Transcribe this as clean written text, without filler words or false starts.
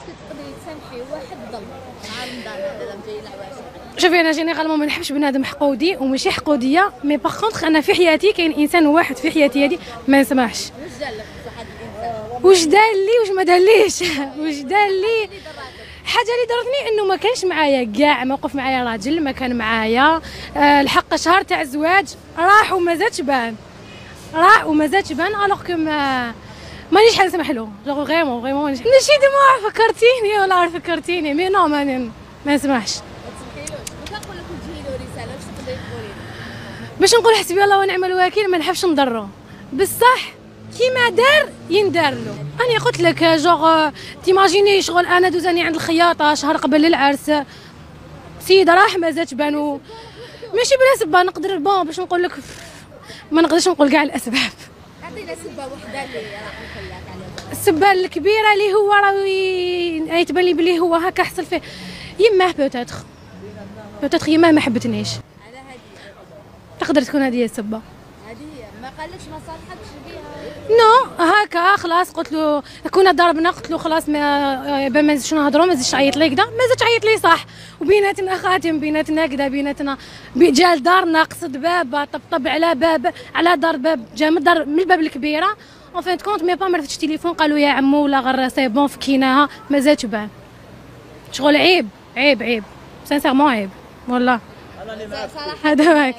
كتقدري تسامحي واحد ظلم مع رمضان هذا لما جاي العواشر؟ شوفي انا جينيرالمون ما نحبش بنادم حقودي وماشي حقوديه، مي باغ كونطخ انا في حياتي كاين انسان واحد في حياتي هذه ما نسمحش. واش دار لك واحد الانسان؟ واش دار لي واش ما دارليش؟ واش دار لي؟ حاجه اللي دارتني انه ما كانش معايا كاع موقف معايا راجل، ما كان معايا الحق شهر تاع الزواج راح وما زادش بان، الوغ كو مانيش حنسمح له، جو فريمون ماشي دموع فكرتيني ولا فكرتيني، مي نو ما نسمحش. ما تسمحيلوش؟ ما كنقول لك تجي له رساله واش تقدري تقولي له؟ باش نقول حسبي الله ونعم الوكيل ما نحبش نضرو، بصح كيما دار يندار له. انا قلت لك جوغ تيماجيني شغل انا دوزاني عند الخياطه شهر قبل العرس، سيده راح ما زادش بانو ماشي بلا سبه، نقدر بون باش نقول لك ما نقدرش نقول كاع الاسباب. عطينا سبه وحده اللي راح نقول لك على السبه الكبيره اللي هو راه يتبان لي بلي هو هكا حصل فيه يماه بوتيتر يماه ما حبتنيش، على هذه. تقدر تكون هذه هي السبه. هذه ما قالكش ما صالحكش بها؟ نو هكا خلاص قلت له كنا ضربنا، قلت له خلاص ما نزيدش نهضروا، ما نزيدش عيط لي كدا، ما زادش عيط لي صح، وبيناتنا خاتم بيناتنا كدا بيناتنا جا لدارنا قصد بابا طبطب على باب على دار باب، جا من الدار من الباب الكبيره اون فين كونت مي با ما رفتش تليفون قالوا يا عمو ولا غير سي بون فكيناها ما زادش بان. شغل عيب سانسيرمون عيب والله صراحه هذا